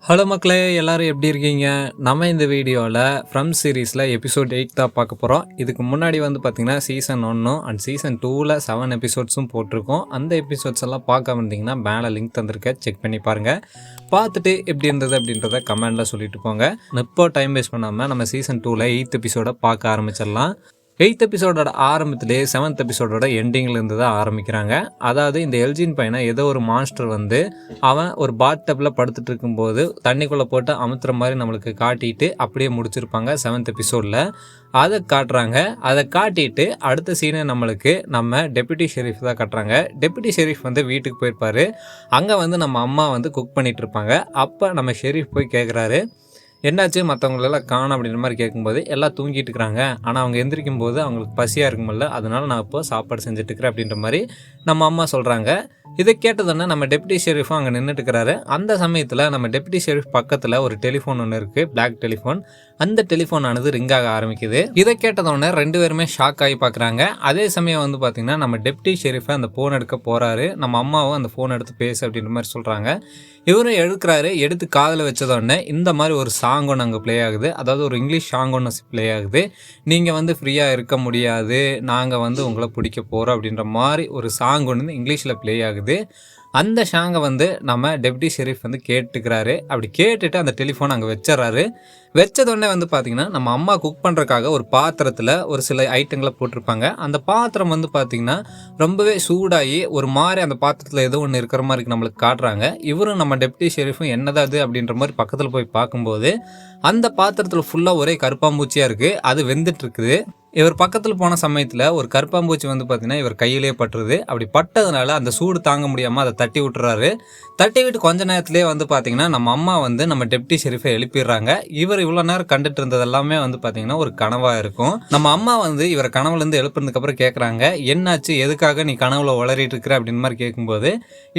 Hello மக்களே, எல்லாரும் எப்படி இருக்கீங்க? நம்ம இந்த வீடியோவில் ஃப்ரம் சீரீஸில் எபிசோட் 8 தான் பார்க்க போகிறோம். இதுக்கு முன்னாடி பார்த்தீங்கன்னா சீசன் 1 அண்ட் சீசன் 2ல் 7 எபிசோட்ஸும் போட்டிருக்கோம். அந்த எபிசோட்ஸ் எல்லாம் பார்க்க வந்தீங்கன்னா மேலே லிங்க் தந்திருக்கேன், செக் பண்ணி பாருங்கள். பார்த்துட்டு எப்படி இருந்தது அப்படின்றத கமெண்டில் சொல்லிட்டு போங்க. இப்போ டைம் வேஸ்ட் பண்ணாமல் நம்ம சீசன் 2ல் 8th எபிசோடை பார்க்க ஆரம்பிச்சிடலாம். 8th எபிசோடோட ஆரம்பத்திலே 7th எபிசோடோட எண்டிங்கில் இருந்து தான் ஆரம்பிக்கிறாங்க. அதாவது இந்த எல்ஜின் பையனை ஏதோ ஒரு மான்ஸ்டர் அவன் ஒரு பாத் டப்பில் படுத்துட்டு இருக்கும்போது தண்ணிக்குள்ளே போட்டு அமுத்துற மாதிரி நம்மளுக்கு காட்டிட்டு அப்படியே முடிச்சிருப்பாங்க 7th எபிசோடில். அதை காட்டுறாங்க. அதை காட்டிட்டு அடுத்த சீனை நம்ம டெப்யூட்டி ஷெரீஃப் தான் காட்டுறாங்க. டெப்யூட்டி ஷெரீஃப் வீட்டுக்கு போயிருப்பார். அங்கே நம்ம அம்மா குக் பண்ணிகிட்டு இருப்பாங்க. அப்போ நம்ம ஷெரீஃப் போய் கேட்குறாரு, என்னாச்சு மற்றவங்களெல்லாம் காணும் அப்படின்ற மாதிரி கேட்கும்போது எல்லாம் தூங்கிட்டு இருக்கிறாங்க, ஆனால் அவங்க எந்திரிக்கும் போது அவங்களுக்கு பசியாக இருக்குமில்ல, அதனால நான் இப்போ சாப்பாடு செஞ்சுட்டுருக்கிறேன் அப்படின்ற மாதிரி நம்ம அம்மா சொல்கிறாங்க. இதை கேட்டதுன்னா நம்ம டெப்யூட்டி ஷெரீஃபும் அங்கே நின்றுட்டுருக்கிறாரு. அந்த சமயத்தில் நம்ம டெப்யூட்டி ஷெரீஃப் பக்கத்தில் ஒரு டெலிஃபோன் ஒன்று இருக்குது, பிளாக் டெலிஃபோன். அந்த டெலிஃபோன் ஆனது ரிங் ஆக ஆரம்பிக்குது. இதை கேட்டதோடனே ரெண்டு பேருமே ஷாக் ஆகி பார்க்குறாங்க. அதே சமயம் பார்த்திங்கன்னா நம்ம டெப்யூட்டி ஷெரீஃபை அந்த ஃபோன் எடுக்க போகிறாரு. நம்ம அம்மாவும் அந்த ஃபோன் எடுத்து பேசு அப்படின்ற மாதிரி சொல்கிறாங்க. இவரும் எடுக்கிறாரு. எடுத்து காதில் வச்சதோடனே இந்த மாதிரி ஒரு சாங் ஒன்று அங்கே ப்ளே ஆகுது. அதாவது ஒரு இங்கிலீஷ் சாங் ஒன்று ப்ளே ஆகுது. நீங்கள் ஃப்ரீயாக இருக்க முடியாது, நாங்கள் உங்களை பிடிக்க போகிறோம் அப்படின்ற மாதிரி ஒரு சாங் ஒன்று இங்கிலீஷில் ப்ளே ஆகுது. அந்த சாங்கை நம்ம டெப்யூட்டி ஷெரீஃப் கேட்டுக்கிறாரு. அப்படி கேட்டுட்டு அந்த டெலிஃபோன் அங்கே வச்சிடறாரு. வச்சதோடனே பார்த்தீங்கன்னா நம்ம அம்மா குக் பண்ணுறதுக்காக ஒரு பாத்திரத்தில் ஒரு சில ஐட்டங்களை போட்டிருப்பாங்க. அந்த பாத்திரம் பார்த்தீங்கன்னா ரொம்பவே சூடாகி ஒரு மாதிரி அந்த பாத்திரத்தில் ஏதோ ஒன்று இருக்கிற மாதிரி நம்மளுக்கு காட்டுறாங்க. இவரும் நம்ம டெப்யூட்டி ஷெரீஃபும் என்னதான் அது அப்படின்ற மாதிரி பக்கத்தில் போய் பார்க்கும்போது அந்த பாத்திரத்தில் ஃபுல்லாக ஒரே கருப்பாம்பூச்சியாக இருக்குது. அது வெந்துட்டு இருக்குது. இவர் பக்கத்தில் போன சமயத்தில் ஒரு கருப்பாம்பூச்சி பார்த்தீங்கன்னா இவர் கையிலே பட்டுருது. அப்படி பட்டதுனால அந்த சூடு தாங்க முடியாமல் அதை தட்டி விட்டுறாரு. தட்டி விட்டு கொஞ்ச நேரத்திலே பார்த்தீங்கன்னா நம்ம அம்மா நம்ம டெப்யூட்டி ஷெரீஃபை எழுப்பிடுறாங்க. இவர் இவ்வளோ நேரம் கண்டுட்டு இருந்தது எல்லாமே பார்த்தீங்கன்னா ஒரு கனவாக இருக்கும். நம்ம அம்மா இவரை கனவுலேருந்து எழுப்புறதுக்கு அப்புறம் கேட்குறாங்க, என்னாச்சு, எதுக்காக நீ கனவுல உளறிட்டு இருக்கிற அப்படின்னு மாதிரி கேட்கும்போது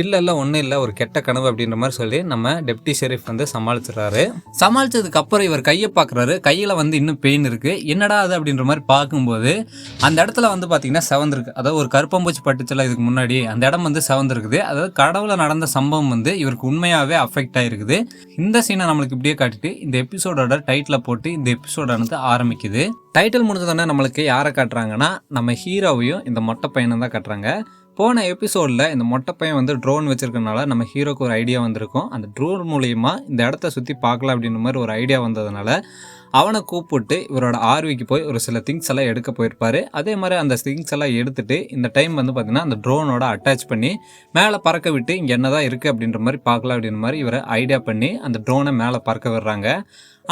இல்லை ஒன்றும் இல்லை, ஒரு கெட்ட கனவு அப்படின்ற மாதிரி சொல்லி நம்ம டெப்யூட்டி ஷெரீஃப் சமாளிச்சிடறாரு. சமாளிச்சதுக்கு அப்புறம் இவர் கையை பார்க்குறாரு. கையில் இன்னும் பெயின் இருக்குது. என்னடா அது அப்படின்ற மாதிரி பார்க்கும்போது அந்த இடத்துல பார்த்தீங்கன்னா செவந்திருக்கு. அதாவது ஒரு கருப்பாம்பூச்சி பட்டுச்சுல இதுக்கு முன்னாடி, அந்த இடம் செவந்திருக்குது. அதாவது கடவுள நடந்த சம்பவம் இவருக்கு உண்மையாகவே அஃபெக்ட் ஆகிருக்குது. இந்த சீனை நம்மளுக்கு இப்படியே காட்டிட்டு இந்த எபிசோடோட டைட்டிலை போட்டு இந்த எபிசோடானது ஆரம்பிக்குது. டைட்டில் முடிஞ்சதோடனே நம்மளுக்கு யாரை காட்டுறாங்கன்னா நம்ம ஹீரோவையும் இந்த மொட்டை பையனும் தான் காட்டுறாங்க. போன எபிசோடில் இந்த மொட்டை பையன் ட்ரோன் வச்சிருக்கனால நம்ம ஹீரோக்கு ஒரு ஐடியா வந்திருக்கும். அந்த ட்ரோன் மூலியமா இந்த இடத்த சுற்றி பார்க்கலாம் அப்படின்ற மாதிரி ஒரு ஐடியா வந்ததுனால அவனை கூப்பிட்டு இவரோட ஆர்விக்கு போய் ஒரு சில திங்ஸ் எல்லாம் எடுக்க போயிருப்பாரு. அதே மாதிரி அந்த திங்ஸ் எல்லாம் எடுத்துட்டு இந்த டைம் பார்த்தீங்கன்னா அந்த ட்ரோனோட அட்டாச் பண்ணி மேலே பறக்க விட்டு இங்கே என்னதான் இருக்குது அப்படின்ற மாதிரி பார்க்கலாம் அப்படின்ற மாதிரி இவரை ஐடியா பண்ணி அந்த ட்ரோனை மேலே பறக்க விடுறாங்க.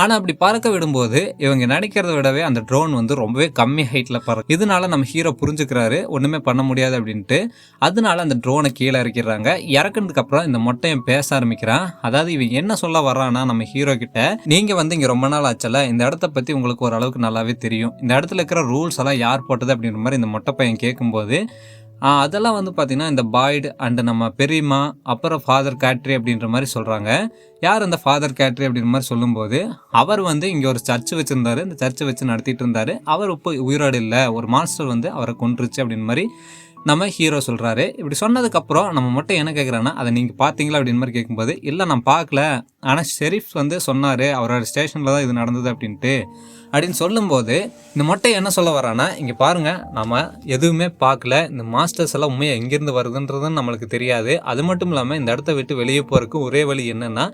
ஆனால் அப்படி பறக்க விடும்போது இவங்க நினைக்கிறத விடவே அந்த ட்ரோன் ரொம்பவே கம்மி ஹைட்டில் பறக்கும். இதனால நம்ம ஹீரோ புரிஞ்சுக்கிறாரு ஒன்றுமே பண்ண முடியாது அப்படின்ட்டு. அதனால அந்த ட்ரோனை கீழே இறக்கிடுறாங்க. இறக்குனதுக்கு அப்புறம் இந்த மொட்டையன் பேச ஆரம்பிக்கிறான். அதாவது இவன் என்ன சொல்ல வர்றான்னா நம்ம ஹீரோ கிட்ட, நீங்கள் இங்கே ரொம்ப நாள் ஆச்சல, இந்த இடத்த பற்றி உங்களுக்கு ஓரளவுக்கு நல்லாவே தெரியும், இந்த இடத்துல இருக்கிற ரூல்ஸ் எல்லாம் யார் போட்டது அப்படின்ற மாதிரி இந்த மொட்டை பையன் கேட்கும்போது அதெல்லாம் பார்த்தீங்கன்னா இந்த பாய்டு அண்டு நம்ம பெரியம்மா அப்புறம் ஃபாதர் கேட்ரி அப்படின்ற மாதிரி சொல்கிறாங்க. யார் அந்த ஃபாதர் கேட்ரி அப்படின்ற மாதிரி சொல்லும்போது அவர் இங்கே ஒரு சர்ச் வச்சுருந்தாரு. இந்த சர்ச்சை வச்சு நடத்திட்டு இருந்தார். அவர் இப்போ உயிரோடு இல்லை, ஒரு மாஸ்டர் அவரை கொன்றுச்சு அப்படின்னு மாதிரி நம்ம ஹீரோ சொல்கிறாரு. இப்படி சொன்னதுக்கப்புறம் நம்ம மட்டும் என்ன கேட்குறாங்கன்னா, அதை நீங்கள் பார்த்தீங்களா அப்படின்னு மாதிரி கேட்கும்போது, இல்லை நான் பார்க்கல, ஆனால் ஷெரீஃப் சொன்னார் அவரோட ஸ்டேஷனில் தான் இது நடந்தது அப்படின்னு சொல்லும்போது இந்த மொட்டை என்ன சொல்ல வரானா, இங்கே பாருங்கள், நம்ம எதுவுமே பார்க்கல, இந்த மாஸ்டர்ஸ் எல்லாம் உண்மையாக எங்கேருந்து வருதுன்றதுன்னு நம்மளுக்கு தெரியாது. அது மட்டும் இல்லாமல் இந்த இடத்த விட்டு வெளியே போகிறதுக்கு ஒரே வழி என்னென்னா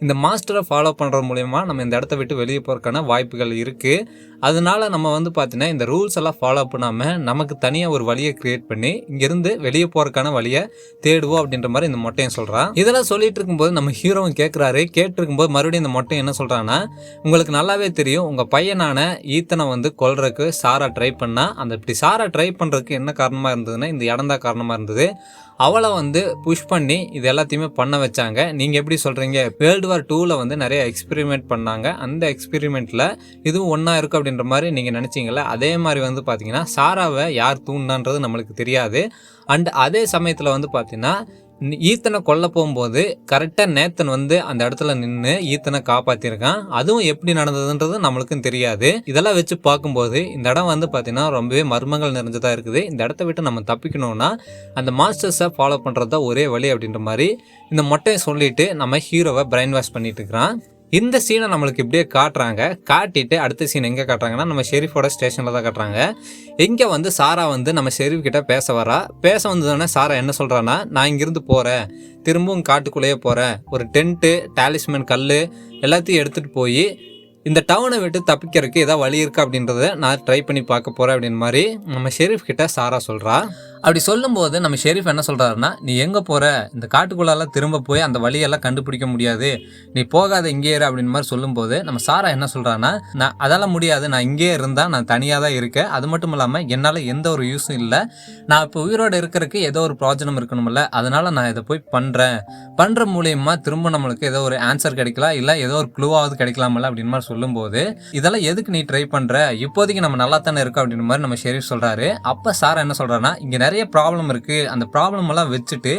இந்த மாஸ்டரை ஃபாலோ பண்ணுறது மூலயமா நம்ம இந்த இடத்த விட்டு வெளியே போகிறதுக்கான வாய்ப்புகள் இருக்குது. அதனால நம்ம பார்த்தீங்கன்னா இந்த ரூல்ஸ் எல்லாம் ஃபாலோ பண்ணாமல் நமக்கு தனியாக ஒரு வழியை க்ரியேட் பண்ணி இங்கேருந்து வெளியே போகிறதுக்கான வழியை தேடுவோம் அப்படின்ற மாதிரி இந்த மொட்டையும் சொல்கிறான். இதெல்லாம் சொல்லிட்டு இருக்கும்போது நம்ம ஹீரோவும் கேட்குறாரு. கேட்டிருக்கும்போது மறுபடியும் இந்த மொட்டை என்ன சொல்கிறான்னா, உங்களுக்கு நல்லாவே தெரியும் உங்கள் பையனான ஈத்தனை கொல்றதுக்கு சாரா ட்ரை பண்ணா. அந்த இப்படி சாரா ட்ரை பண்ணுறதுக்கு என்ன காரணமாக இருந்ததுன்னா இந்த இடம் தான் காரணமாக இருந்தது. அவளை புஷ் பண்ணி இது எல்லாத்தையுமே பண்ண வச்சாங்க. நீங்கள் எப்படி சொல்கிறீங்க, வேர்ல்டு வார் 2ல் நிறைய எக்ஸ்பெரிமெண்ட் பண்ணாங்க. அந்த எக்ஸ்பெரிமெண்ட்டில் இதுவும் ஒன்றா இருக்கும் அப்படின்ற மாதிரி நீங்கள் நினச்சிங்களே, அதே மாதிரி பார்த்தீங்கன்னா சாராவை யார் தூண்டான்றது நம்மளுக்கு தெரியாது. அண்ட் அதே சமயத்தில் பார்த்தீங்கன்னா ஈத்தனை கொல்ல போகும்போது கரெக்டாக நேத்தன் வந்து அந்த இடத்துல நின்று ஈத்தனை காப்பாற்றிருக்கான். அதுவும் எப்படி நடந்ததுன்றது நம்மளுக்கும் தெரியாது. இதெல்லாம் வச்சு பார்க்கும்போது இந்த இடம் வந்து பார்த்தீங்கன்னா ரொம்பவே மர்மங்கள் நிறைஞ்சதாக இருக்குது. இந்த இடத்த விட்டு நம்ம தப்பிக்கணும்னா அந்த மாஸ்டர்ஸை ஃபாலோ பண்ணுறது தான் ஒரே வழி அப்படின்ற மாதிரி இந்த மொட்டையை சொல்லிட்டு நம்ம ஹீரோவை பிரைன் வாஷ் பண்ணிட்டு இருக்கிறான். இந்த சீனை நம்மளுக்கு இப்படியே காட்டுறாங்க. காட்டிட்டு அடுத்த சீன் எங்கே காட்டுறாங்கன்னா நம்ம ஷெரீஃபோட ஸ்டேஷனில் தான் காட்டுறாங்க. இங்கே வந்து சாரா வந்து நம்ம ஷெரீஃப் கிட்ட பேச வரா. பேச வந்ததுன்னா சாரா என்ன சொல்கிறான்னா, நான் இங்கிருந்து போகிறேன், திரும்பவும் காட்டுக்குள்ளேயே போகிறேன், ஒரு டென்ட்டு, டாலிஸ்மேன் கல் எல்லாத்தையும் எடுத்துகிட்டு போய் இந்த டவுனை விட்டு தப்பிக்கிறதுக்கு ஏதாவது வழி இருக்கா அப்படின்றத நான் ட்ரை பண்ணி பார்க்க போகிறேன் அப்படின்னு மாதிரி நம்ம ஷெரீஃப் கிட்ட சாரா சொல்கிறா. அப்படி சொல்லும்போது நம்ம ஷெரீஃப் என்ன சொல்கிறாருன்னா, நீ எங்கே போகிற, இந்த காட்டுக்குள்ளெல்லாம் திரும்ப போய் அந்த வழியெல்லாம் கண்டுபிடிக்க முடியாது, நீ போகாத இங்கே இரு அப்படின்னு மாதிரி சொல்லும்போது நம்ம சாரா என்ன சொல்கிறான்னா, நான் அதெல்லாம் முடியாது, நான் இங்கே இருந்தால் நான் தனியாக தான் இருக்கேன், அது மட்டும் இல்லாமல் என்னால் எந்த ஒரு யூஸும் இல்லை, நான் இப்போ உயிரோடு இருக்கிறதுக்கு ஏதோ ஒரு பிரோஜனம் இருக்கணும்ல, அதனால் நான் இதை போய் பண்ணுற மூலியமா திரும்ப நம்மளுக்கு ஏதோ ஒரு ஆன்சர் கிடைக்கலாம், இல்லை ஏதோ ஒரு க்ளூவாவது கிடைக்கலாமல்ல அப்படின்னு மாதிரி சொல்லும்போது, இதெல்லாம் எதுக்கு நீ ட்ரை பண்ணுற, இப்போதைக்கு நம்ம நல்லா தானே இருக்கோம் அப்படின்னு மாதிரி நம்ம ஷெரீஃப் சொல்கிறாரு. அப்போ சாரா என்ன சொல்கிறான்னா, இங்கே நிறைய ப்ராப்ளம் இருக்குது, அந்த ப்ராப்ளம் எல்லாம் வச்சுட்டு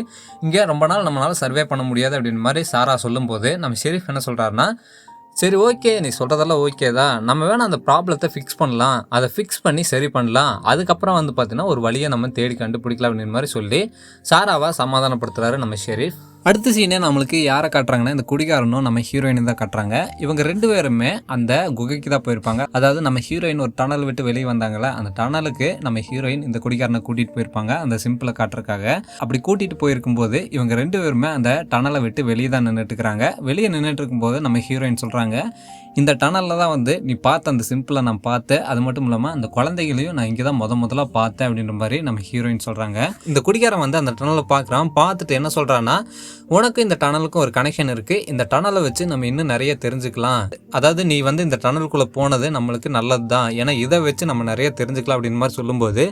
இங்கே ரொம்ப நாள் நம்மளால் சர்வே பண்ண முடியாது அப்படின்னு மாதிரி சாரா சொல்லும்போது நம்ம ஷெரீஃப் என்ன சொல்கிறாருன்னா, சரி ஓகே, நீ சொல்கிறதெல்லாம் ஓகே தான், நம்ம வேணால் அந்த ப்ராப்ளத்தை ஃபிக்ஸ் பண்ணலாம், அதை ஃபிக்ஸ் பண்ணி சரி பண்ணலாம், அதுக்கப்புறம் வந்து பார்த்தீங்கன்னா ஒரு வழியை நம்ம தேடி கண்டுபிடிக்கலாம் அப்படின்னு மாதிரி சொல்லி சாராவை சமாதானப்படுத்துகிறாரு நம்ம ஷெரீஃப். அடுத்த சீனே நம்மளுக்கு யாரை காட்டுறாங்கன்னா, இந்த குடிகாரனும் நம்ம ஹீரோயினும் தான் காட்டுறாங்க. இவங்க 2 பேருமே அந்த குகைக்கு தான் போயிருப்பாங்க. அதாவது நம்ம ஹீரோயின் ஒரு டனல் விட்டு வெளியே வந்தாங்களே, அந்த டனலுக்கு நம்ம ஹீரோயின் இந்த குடிகாரனை கூட்டிகிட்டு போயிருப்பாங்க அந்த சிம்பிளை காட்டுறதுக்காக. அப்படி கூட்டிகிட்டு போயிருக்கும்போது இவங்க 2 பேருமே அந்த டனலை விட்டு வெளியே தான் நின்றுட்டு இருக்கிறாங்க. வெளியே நின்றுட்டு இருக்கும்போது நம்ம ஹீரோயின் சொல்கிறாங்க, இந்த டனலில் தான் வந்து நீ பார்த்த அந்த சிம்பிளை நான் பார்த்தேன், அது மட்டும் இல்லாமல் அந்த குழந்தைகளையும் நான் இங்கே தான் முதல்ல பார்த்தேன் அப்படின்ற மாதிரி நம்ம ஹீரோயின் சொல்கிறாங்க. இந்த குடிகாரன் வந்து அந்த டனலை பார்க்குறான். பார்த்துட்டு என்ன சொல்கிறான்னா, உனக்கு இந்த டனலுக்கும் ஒரு கனெக்ஷன் இருக்குது, இந்த டனலை வச்சு நம்ம இன்னும் நிறைய தெரிஞ்சுக்கலாம், அதாவது நீ வந்து இந்த டனலுக்குள்ளே போனது நம்மளுக்கு நல்லது தான், ஏன்னா இதை வச்சு நம்ம நிறைய தெரிஞ்சுக்கலாம் அப்படின்னு மாதிரி சொல்லும்போது,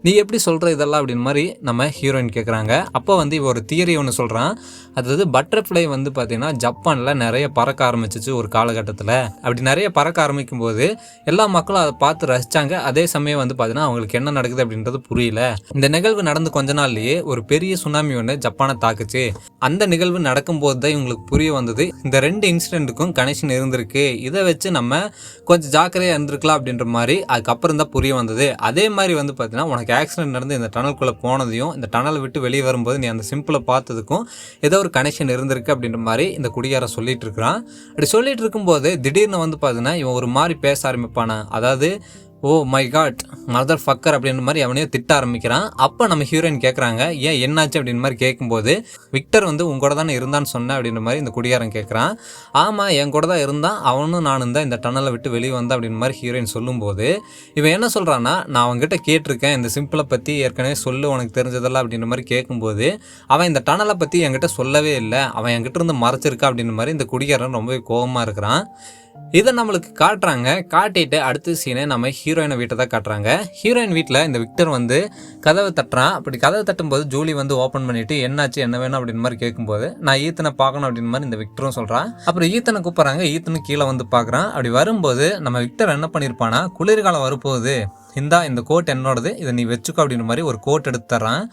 நீ எப்படி சொல்கிற இதெல்லாம் அப்படின்னு மாதிரி நம்ம ஹீரோயின் கேட்குறாங்க. அப்போ வந்து இவ ஒரு தியரி ஒன்று சொல்கிறான். அதாவது பட்டர்ஃப்ளை வந்து பார்த்திங்கன்னா ஜப்பானில் நிறைய பறக்க ஆரம்பிச்சிச்சு ஒரு காலகட்டத்தில். அப்படி நிறைய பறக்க ஆரம்பிக்கும் போது எல்லா மக்களும் அதை பார்த்து ரசித்தாங்க. அதே சமயம் வந்து பார்த்தீங்கன்னா அவங்களுக்கு என்ன நடக்குது அப்படின்றது புரியல. இந்த நிகழ்வு நடந்து கொஞ்ச நாள்லேயே ஒரு பெரிய சுனாமி ஒன்று ஜப்பானை தாக்குச்சு. அந்த நிகழ்வு நடக்கும்போது தான் இவங்களுக்கு புரிய வந்தது, இந்த 2 இன்சிடென்ட்டுக்கும் கனெக்ஷன் இருந்திருக்கு, இதை வச்சு நம்ம கொஞ்சம் ஜாக்கிரதையாக இருந்திருக்கலாம் அப்படின்ற மாதிரி அதுக்கப்புறம் தான் புரிய வந்தது. அதே மாதிரி வந்து பார்த்தீங்கன்னா உனக்கு ஆக்சிடென்ட் நடந்து இந்த டனலுக்குள்ளே போனதையும் இந்த டனலை விட்டு வெளியே வரும்போது நீ அந்த சிம்பிளை பார்த்ததுக்கும் ஏதோ ஒரு கனெக்ஷன் இருந்திருக்கு அப்படின்ற மாதிரி இந்த குடிகாரன் சொல்லிட்டு இருக்கிறான். அப்படி சொல்லிட்டு இருக்கும்போது திடீர்னு வந்து பார்த்தீங்கன்னா இவன் ஒரு மாதிரி பேச ஆரம்பிப்பானா, அதாவது oh my God motherfucker அப்படின்ற மாதிரி அவனையும் திட்ட ஆரம்பிக்கிறான். அப்போ நம்ம ஹீரோயின் கேட்குறாங்க, ஏன் என்னாச்சு அப்படின்னு மாதிரி கேட்கும்போது, விக்டர் வந்து உங்க கூட தானே இருந்தான்னு சொன்னேன் அப்படின்ற மாதிரி இந்த குடிகாரன் கேட்குறான். ஆமாம், என் கூட தான் இருந்தான், அவனும் நானும் தான் இந்த டனலை விட்டு வெளியே வந்தேன் அப்படின்னு மாதிரி ஹீரோயின் சொல்லும்போது, இவன் என்ன சொல்கிறான்னா, நான் அவங்ககிட்ட கேட்டிருக்கேன் இந்த சிம்பிளை பற்றி ஏற்கனவே சொல்லு உனக்கு தெரிஞ்சதெல்லாம் அப்படின்ற மாதிரி கேட்கும்போது, அவன் இந்த டனலை பற்றி என்கிட்ட சொல்லவே இல்லை, அவன் என்கிட்ட இருந்து மறைச்சிருக்கா அப்படின்ற மாதிரி இந்த குடிகாரன் ரொம்பவே கோபமாக இருக்கிறான். இதை நம்மளுக்கு காட்டுறாங்க. காட்டிட்டு அடுத்த சீனை நம்ம ஹீரோயினை வீட்டை தான் காட்டுறாங்க. ஹீரோயின் வீட்டில் இந்த விக்டர் வந்து கதவை தட்டுறான். அப்படி கதவை தட்டும்போது ஜூலி வந்து ஓப்பன் பண்ணிட்டு என்னாச்சு என்ன வேணும் அப்படின்னு மாதிரி கேட்கும்போது, நான் ஈத்தனை பார்க்கணும் அப்படின்னு மாதிரி இந்த விக்டரும் சொல்கிறான். அப்புறம் ஈத்தனை கூப்பிட்றாங்க. ஈத்தனும் கீழே வந்து பார்க்குறான். அப்படி வரும்போது நம்ம விக்டர் என்ன பண்ணியிருப்பானா, குளிர்காலம் வரப்போகுது, இந்த கோட் என்னோடது, இதை நீ வச்சுக்கோ அப்படின்ற மாதிரி ஒரு கோட் எடுத்து தர்றான்.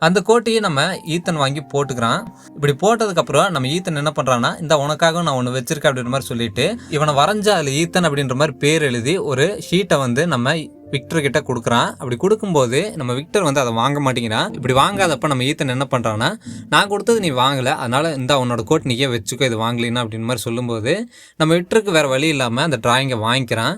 அந்த கோட்டையே நம்ம ஈத்தன் வாங்கி போட்டுக்கிறான். இப்படி போட்டதுக்கப்புறம் நம்ம ஈத்தன் என்ன பண்ணுறான்னா, இந்த உனக்காக நான் ஒன்று வச்சிருக்கேன் அப்படின்ற மாதிரி சொல்லிட்டு இவனை வரைஞ்ச அதில் ஈத்தன் அப்படின்ற மாதிரி பேர் எழுதி ஒரு ஷீட்டை வந்து நம்ம விக்டர் கிட்ட கொடுக்குறான். அப்படி கொடுக்கும்போது நம்ம விக்டர் வந்து அதை வாங்க மாட்டேங்கிறான். இப்படி வாங்காதப்ப நம்ம ஈத்தன் என்ன பண்ணுறான்னா, நான் கொடுத்தது நீ வாங்கலை, அதனால் இந்த உன்னோட கோட் நீயே வச்சுக்கோ, இது வாங்கலின்னா அப்படின்னு மாதிரி சொல்லும்போது நம்ம விக்டருக்கு வேறு வழி இல்லாமல் அந்த டிராயிங்கை வாங்கிக்கிறான்.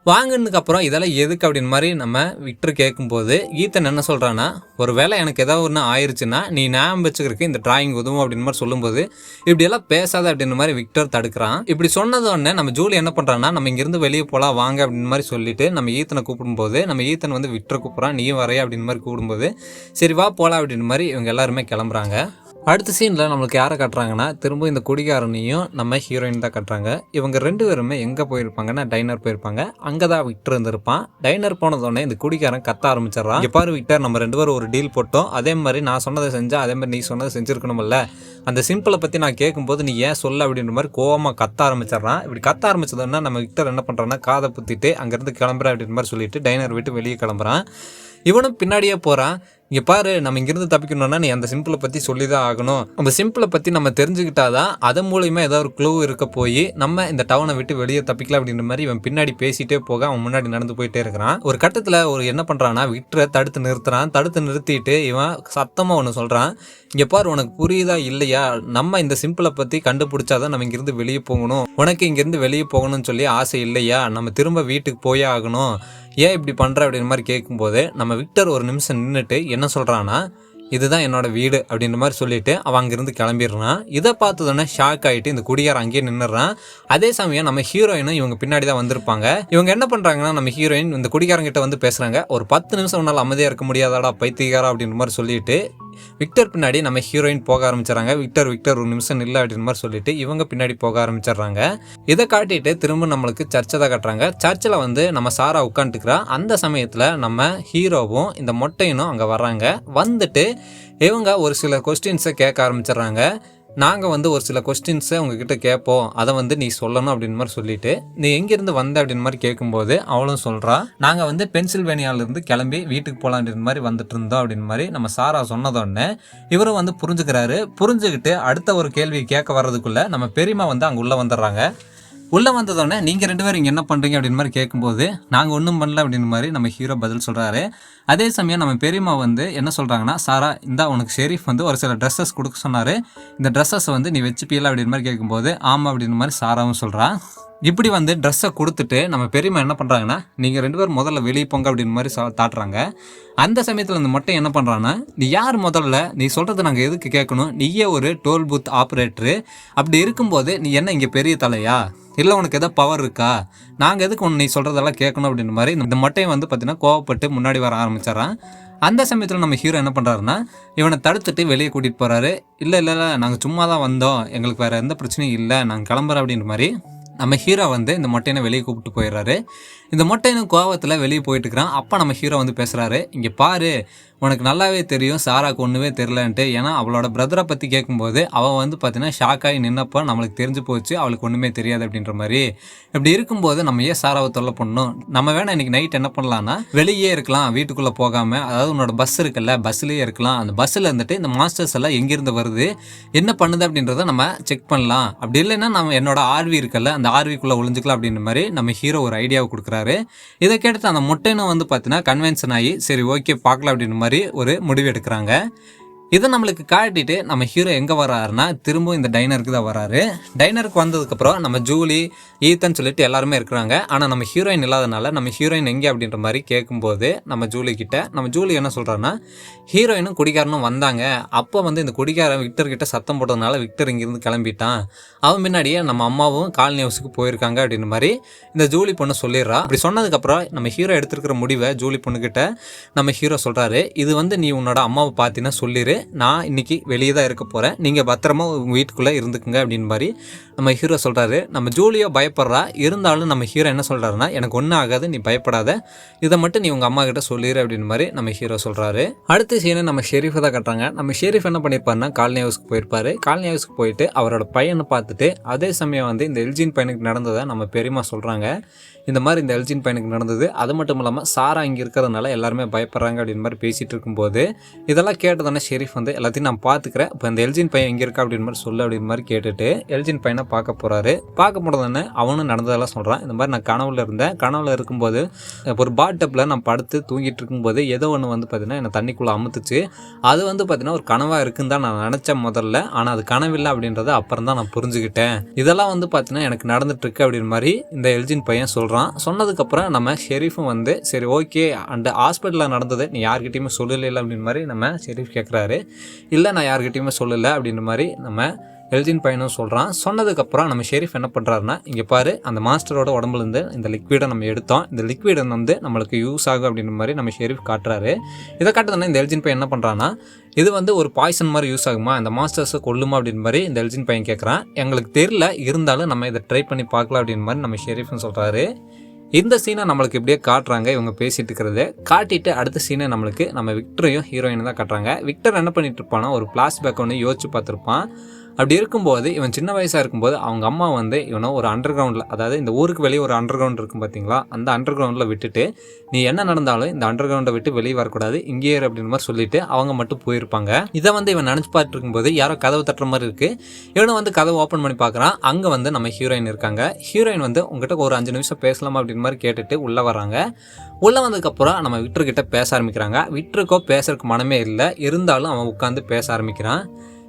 வாங்கினதுக்கப்புறம் இதெல்லாம் எதுக்கு அப்படின்னு மாதிரி நம்ம விக்டர் கேட்கும்போது ஈத்தன் என்ன சொல்கிறான்னா, ஒரு வேளை எனக்கு ஏதாவது ஒன்று ஆயிடுச்சுன்னா நீ ஞாபகம் வச்சுக்கிறதுக்கு இந்த டிராயிங் உதவும் அப்படின்னு மாதிரி சொல்லும்போது, இப்படியெல்லாம் பேசாத அப்படின்ற மாதிரி விக்டர் தடுக்கிறான். இப்படி சொன்னதோடனே நம்ம ஜூலி என்ன பண்ணுறான்னா, நம்ம இங்கேருந்து வெளியே போகலாம் வாங்க அப்படின்னு மாதிரி சொல்லிட்டு நம்ம ஈத்தனை கூப்பிடும்போது, நம்ம ஈத்தன் வந்து விக்டரை கூப்பிட்றான், நீயும் வரையா அப்படின்னு மாதிரி கூப்பிடும்போது, சரி வா போகலாம் அப்படின்னு மாதிரி இவங்க எல்லாருமே கிளம்புறாங்க. அடுத்த சீனில் நம்மளுக்கு யாரை காட்டுறாங்கன்னா, திரும்ப இந்த குடிகாரனையும் நம்ம ஹீரோயின் தான் காட்டுறாங்க. இவங்க 2 பேருமே எங்கே போயிருப்பாங்கன்னா டைனர் போயிருப்பாங்க. அங்கே தான் விக்டர் இருந்திருப்பான். டைனர் போனதோடனே இந்த குடிகாரன் கத்த ஆரம்பிச்சிடறான். இங்கே பாரு விக்டர், நம்ம 2 பேரும் ஒரு டீல் போட்டோம், அதே மாதிரி நான் சொன்னதை செஞ்சா அதே மாதிரி நீ சொன்னதை செஞ்சுருக்கணும்ல, அந்த சிம்பிளை பற்றி நான் கேட்கும்போது நீ ஏன் சொல்ல அப்படின்ற மாதிரி கோவமாக கத்த ஆரம்பிச்சிடறான். இப்படி கத்த ஆரம்பிச்சதுன்னா நம்ம விக்டர் என்ன பண்ணுறான்னா, காதை புத்திட்டு அங்கேருந்து கிளம்புறேன் அப்படின்ற மாதிரி சொல்லிட்டு டைனர் விட்டு வெளியே கிளம்புறான். இவனும் பின்னாடியே போகிறான். இங்கே பாரு, நம்ம இங்கிருந்து தப்பிக்கணும்னா நீ அந்த சிம்பிளை பற்றி சொல்லி தான் ஆகணும். அந்த சிம்பிளை பற்றி நம்ம தெரிஞ்சுக்கிட்டாதான் அதன் மூலியமா ஏதாவது ஒரு க்ளூ இருக்க போய் நம்ம இந்த டவுனை விட்டு வெளியே தப்பிக்கலாம் அப்படின்ற மாதிரி இவன் பின்னாடி பேசிட்டே போக அவன் முன்னாடி நடந்து போயிட்டே இருக்கிறான். ஒரு கட்டத்தில் ஒரு என்ன பண்ணுறான்னா விக்டரை தடுத்து நிறுத்துறான். தடுத்து நிறுத்திட்டு இவன் சத்தமாக ஒன்று சொல்கிறான், இங்கே பாரு, உனக்கு புரியுதா இல்லையா, நம்ம இந்த சிம்பிளை பற்றி கண்டுபிடிச்சாதான் நம்ம இங்கிருந்து வெளியே போகணும். உனக்கு இங்கேருந்து வெளியே போகணும்னு சொல்லி ஆசை இல்லையா, நம்ம திரும்ப வீட்டுக்கு போயே ஆகணும், ஏன் இப்படி பண்ணுற அப்படின்ற மாதிரி கேட்கும்போது நம்ம விக்டர் ஒரு நிமிஷம் நின்றுட்டு என்ன சொல்கிறான்னா, இதுதான் என்னோட வீடு அப்படின்ற மாதிரி சொல்லிட்டு அவன் அங்கேருந்து கிளம்பிடுறான். இதை பார்த்ததுன்னே ஷாக் ஆகிட்டு இந்த குடியார் அங்கேயே நின்றுறான். அதே சமயம் நம்ம ஹீரோயினும் இவங்க பின்னாடி தான் வந்திருப்பாங்க. இவங்க என்ன பண்ணுறாங்கன்னா, நம்ம ஹீரோயின் இந்த குடிகாரங்கிட்ட வந்து பேசுகிறாங்க, ஒரு 10 நிமிஷம் உன்னால் அமைதியாக இருக்க முடியாதாடா பைத்தியக்காரா அப்படின்ற மாதிரி சொல்லிட்டு விக்டர் பின்னாடி நம்ம ஹீரோயின் போக ஆரம்பிச்சிடறாங்க. விக்டர் ஒரு நிமிஷம் இல்லை அப்படின்ற மாதிரி சொல்லிட்டு இவங்க பின்னாடி போக ஆரம்பிச்சிடுறாங்க. இதை காட்டிட்டு திரும்ப நம்மளுக்கு சர்ச்சை தான் காட்டுறாங்க. சர்ச்சில் வந்து நம்ம சாரா உட்காந்துக்கிறா. அந்த சமயத்தில் நம்ம ஹீரோவும் இந்த மொட்டையனும் அங்கே வர்றாங்க. வந்துட்டு இவங்க ஒரு சில கொஸ்டின்ஸை கேட்க ஆரம்பிச்சிடுறாங்க. நாங்கள் வந்து ஒரு சில கொஸ்டின்ஸை உங்ககிட்ட கேட்போம், அதை வந்து நீ சொல்லணும் அப்படின்னு மாதிரி சொல்லிட்டு, நீ எங்கேருந்து வந்த அப்படின்னு மாதிரி கேட்கும்போது அவளும் சொல்கிறா, நாங்கள் வந்து பென்சில்வேனியாவிலேருந்து கிளம்பி வீட்டுக்கு போகலாம் அப்படின்னு மாதிரி வந்துட்டு இருந்தோம் அப்படின்னு மாதிரி நம்ம சாரா சொன்னதோடனே இவரும் வந்து புரிஞ்சுக்கிறாரு. புரிஞ்சுக்கிட்டு அடுத்த ஒரு கேள்வி கேட்க வர்றதுக்குள்ளே நம்ம பெரியம்மா வந்து அங்கே உள்ளே வந்துடுறாங்க. உள்ளே வந்ததோடனே நீங்கள் 2 பேரும் இங்கே என்ன பண்ணுறீங்க அப்படின்னு மாதிரி கேட்கும்போது நாங்கள் ஒன்றும் பண்ணல அப்படின்னு மாதிரி நம்ம ஹீரோ பதில் சொல்கிறாரு. அதே சமயம் நம்ம பெரியம்மா வந்து என்ன சொல்கிறாங்கன்னா, சாரா இந்தா உனக்கு ஷெரீஃப் வந்து ஒரு சில ட்ரெஸ்ஸஸ் கொடுக்க சொன்னார், இந்த ட்ரெஸ்ஸஸ் வந்து நீ வச்சுப்பீல அப்படின்னு மாதிரி கேட்கும்போது ஆமாம் அப்படின்னு மாதிரி சாராவும் சொல்கிறான். இப்படி வந்து ட்ரெஸ்ஸை கொடுத்துட்டு நம்ம பெரியம்மா என்ன பண்ணுறாங்கன்னா, நீங்கள் 2 பேரும் முதல்ல வெளியே போங்க அப்படின்னு மாதிரி தாட்டுறாங்க. அந்த சமயத்தில் அந்த மொட்டை என்ன பண்ணுறான்னா, நீ யார் முதல்ல, நீ சொல்கிறத நாங்கள் எதுக்கு கேட்கணும், நீயே ஒரு டோல் பூத் ஆப்ரேட்டரு, அப்படி இருக்கும்போது நீ என்ன இங்கே பெரிய தலையா, இல்லை உனக்கு எதாவது பவர் இருக்கா, நாங்கள் எதுக்கு ஒன்று நீ சொல்கிறதெல்லாம் கேட்கணும் அப்படின்ற மாதிரி இந்த மொட்டையை வந்து பார்த்தீங்கன்னா கோவப்பட்டு முன்னாடி வர ஆரம்பிச்சிடறான். அந்த சமயத்தில் நம்ம ஹீரோ என்ன பண்ணுறாருன்னா, இவனை தடுத்துட்டு வெளியே கூட்டிகிட்டு போகிறாரு. இல்லை நாங்கள் சும்மா தான் வந்தோம், எங்களுக்கு வேறு எந்த பிரச்சனையும் இல்லை, நாங்கள் கிளம்புறோம் அப்படின்ற மாதிரி நம்ம ஹீரோ வந்து இந்த மொட்டையனை வெளியே கூப்பிட்டு போயிடுறாரு. இந்த மொட்டையனும் கோவத்தில் வெளியே போயிட்டு இருக்கிறான். அப்போ நம்ம ஹீரோ வந்து பேசுகிறாரு, இங்கே பாரு, உனக்கு நல்லாவே தெரியும் சாராக்கு ஒன்றுமே தெரிலன்ட்டு. ஏன்னா அவளோட பிரதரை பற்றி கேட்கும்போது அவள் வந்து பார்த்தீங்கன்னா ஷாக் ஆகி நின்னப்போ நம்மளுக்கு தெரிஞ்சு போச்சு அவளுக்கு ஒன்றுமே தெரியாது அப்படின்ற மாதிரி. இப்படி இருக்கும்போது நம்ம ஏன் சாராவை தொல்லை பண்ணணும், நம்ம வேணா இன்றைக்கி நைட் என்ன பண்ணலான்னா வெளியே இருக்கலாம், வீட்டுக்குள்ளே போகாமல், அதாவது உன்னோட பஸ் இருக்குல்ல பஸ்லேயே இருக்கலாம், அந்த பஸ்ஸில் இருந்துட்டு இந்த மாஸ்டர்ஸ் எல்லாம் எங்கேருந்து வருது என்ன பண்ணுது அப்படின்றத நம்ம செக் பண்ணலாம், அப்படி இல்லைன்னா நம்ம என்னோட ஆர்வி இருக்குல்ல அந்த ஆர்விக்குள்ளே ஒளிஞ்சிக்கலாம் அப்படின்ற மாதிரி நம்ம ஹீரோ ஒரு ஐடியாவை கொடுக்குறாரு. இதை கேட்டு அந்த முட்டைனும் வந்து பார்த்தீங்கன்னா கன்வென்ஷன் ஆகி சரி ஓகே பார்க்கலாம் அப்படின்ற மாதிரி ஒரு முடிவு எடுக்கிறாங்க. இதை நம்மளுக்கு காட்டிட்டு நம்ம ஹீரோ எங்கே வராருன்னா திரும்பவும் இந்த டைனருக்கு தான் வராரு. டைனருக்கு வந்ததுக்கப்புறம் நம்ம ஜூலி ஈத்தன் சொல்லிட்டு எல்லாருமே இருக்கிறாங்க. ஆனால் நம்ம ஹீரோயின் இல்லாதனால நம்ம ஹீரோயின் எங்கே அப்படின்ற மாதிரி கேட்கும்போது நம்ம ஜூலி என்ன சொல்கிறான்னா, ஹீரோயினும் குடிகாரனும் வந்தாங்க, அப்போ வந்து இந்த குடிகாரன் விக்டர் கிட்ட சத்தம் போட்டதுனால விக்டர் இங்கேருந்து கிளம்பிட்டான், அவன் முன்னாடியே நம்ம அம்மாவும் காலனி ஹவுஸுக்கு போயிருக்காங்க அப்படின்ற மாதிரி இந்த ஜூலி பொண்ணு சொல்லிடுறா. அப்படி சொன்னதுக்கப்புறம் நம்ம ஹீரோ எடுத்துருக்கிற முடிவை ஜூலி பொண்ணுக்கிட்ட நம்ம ஹீரோ சொல்கிறாரு, இது வந்து நீ உன்னோட அம்மாவை பார்த்தீங்கன்னா சொல்லிடு, நான் இன்னைக்கு வெளியே தான் இருக்க போகிறேன், நீங்கள் பத்திரமா உங்கள் வீட்டுக்குள்ளே இருந்துக்குங்க அப்படின்னு மாதிரி நம்ம ஹீரோ சொல்கிறாரு. நம்ம ஜூலியோ பயப்படுறா. இருந்தாலும் நம்ம ஹீரோ என்ன சொல்கிறாருன்னா, எனக்கு ஒன்றும் ஆகாது, நீ பயப்படாத, இதை மட்டும் நீ உங்கள் அம்மா கிட்ட சொல்லிடு அப்படின்னு மாதிரி நம்ம ஹீரோ சொல்கிறாரு. அடுத்த சீனை நம்ம ஷெரீஃபை தான் கட்டுறாங்க. நம்ம ஷெரீஃப் என்ன பண்ணியிருப்பாருன்னா காலனி ஹவுஸ்க்கு போயிருப்பாரு. காலனி ஹவுஸ்க்கு போயிட்டு அவரோட பையனை பார்த்துட்டு அதே சமயம் வந்து இந்த எல்ஜின் பையனுக்கு நடந்ததை நம்ம பெரியம்மா சொல்கிறாங்க. இந்த மாதிரி இந்த எல்ஜின் பையனுக்கு நடந்தது, அது மட்டும் இல்லாமல் சாரா இங்கே இருக்கிறதுனால எல்லாருமே பயப்படுறாங்க அப்படின்னு மாதிரி பேசிகிட்டு இருக்கும்போது இதெல்லாம் கேட்டதானே ஷெரீஃப் வந்து எல்லாத்தையும் நான் பார்த்துக்கிறேன், இப்போ இந்த எல்ஜின் பையன் எங்கே இருக்கா அப்படின்னு மாதிரி சொல்லு அப்படின்னு மாதிரி கேட்டுட்டு எல்ஜின் பையனை பார்க்க போகிறாரு. பார்க்க போனதானே அவனும் நடந்ததெல்லாம் சொல்கிறான். இந்த மாதிரி நான் கனவுல இருக்கும்போது ஒரு பாட்டப்பில் நான் படுத்து தூங்கிட்டு இருக்கும்போது ஏதோ ஒன்று வந்து பார்த்தீங்கன்னா என்னை தண்ணிக்குள்ளே அமுத்துச்சு, அது வந்து பார்த்தீங்கன்னா ஒரு கனவாக இருக்குன்னு தான் நான் நினச்சேன் முதல்ல, ஆனால் அது கனவில்லை அப்படின்றத அப்புறம் தான் நான் புரிஞ்சுக்கிட்டேன், இதெல்லாம் வந்து பார்த்தீங்கன்னா எனக்கு நடந்துட்டுருக்கு அப்படின்னு மாதிரி இந்த எல்ஜின் பையன் சொல்கிறான். சொன்னதுக்கப்புறம் நம்ம ஷெரீஃபும் வந்து சரி ஓகே, அந்த ஹாஸ்பிட்டலில் நடந்தது நீ யார்கிட்டையுமே சொல்லலை அப்படின்னு மாதிரி நம்ம ஷெரீஃப் கேட்குறாரு. இல்லை நான் யார்கிட்டையுமே சொல்லலை அப்படின்ற மாதிரி நம்ம எல்ஜின் பையனும் சொல்கிறான். சொன்னதுக்கப்புறம் நம்ம ஷெரீஃப் என்ன பண்ணுறாருன்னா, இங்கே பாரு, அந்த மாஸ்டரோட உடம்புலேருந்து இந்த லிக்விடை நம்ம எடுத்தோம், இந்த லிக்விடை வந்து நம்மளுக்கு யூஸ் ஆகும் அப்படின்ற மாதிரி நம்ம ஷெரீஃப் காட்டுறாரு. இதை காட்டுறதுனா இந்த எல்ஜின் பையன் என்ன பண்ணுறான்னா, இது வந்து ஒரு பாய்சன் மாதிரி யூஸ் ஆகுமா, இந்த மாஸ்டர்ஸை கொல்லுமா அப்படின்ற மாதிரி இந்த எல்ஜின் பையன் கேட்குறான். எங்களுக்கு தெரியல, இருந்தாலும் நம்ம இதை ட்ரை பண்ணி பார்க்கலாம் அப்படின்ற மாதிரி நம்ம ஷெரீஃப்னு சொல்கிறாரு. இந்த சீனை நம்மளுக்கு இப்படியே காட்டுறாங்க, இவங்க பேசிகிட்டு இருக்கிறது காட்டிட்டு அடுத்த சீனை நம்மளுக்கு நம்ம விக்டரையும் ஹீரோயினும் தான் காட்டுறாங்க. விக்டர் என்ன பண்ணிட்டு இருப்பானா, ஒரு ஃப்ளாஷ்பேக் ஒன்று யோசிச்சு பார்த்துருப்பான். அப்படி இருக்கும்போது இவன் சின்ன வயசாக இருக்கும்போது அவங்க அம்மா வந்து இவனை ஒரு அண்டர் கிரவுண்டில், அதாவது இந்த ஊருக்கு வெளியே ஒரு அண்டர் கிரவுண்ட் இருக்கும் பார்த்தீங்களா, அந்த அண்டர் கிரவுண்டில் விட்டுட்டு நீ என்ன நடந்தாலும் இந்த அண்டர் கிரவுண்டை விட்டு வெளியே வரக்கூடாது, இங்கேயே அப்படின்ற மாதிரி சொல்லிட்டு அவங்க மட்டும் போயிருப்பாங்க. இதை வந்து இவன் நினச்சி பார்த்துட்டு இருக்கும்போது யாரோ கதவு தட்டுற மாதிரி இருக்குது. இவனை வந்து கதவை ஓப்பன் பண்ணி பார்க்குறான். அங்கே வந்து நம்ம ஹீரோயின் இருக்காங்க. ஹீரோயின் வந்து உங்ககிட்ட ஒரு 5 நிமிஷம் பேசலாமா அப்படின்னு மாதிரி கேட்டுட்டு உள்ளே வராங்க. உள்ளே வந்ததுக்கப்புறம் நம்ம விக்டர்கிட்ட பேச ஆரம்பிக்கிறாங்க. விக்டருக்கோ பேசுறதுக்கு மனமே இல்லை, இருந்தாலும் அவன் உட்காந்து பேச ஆரம்பிக்கிறான்.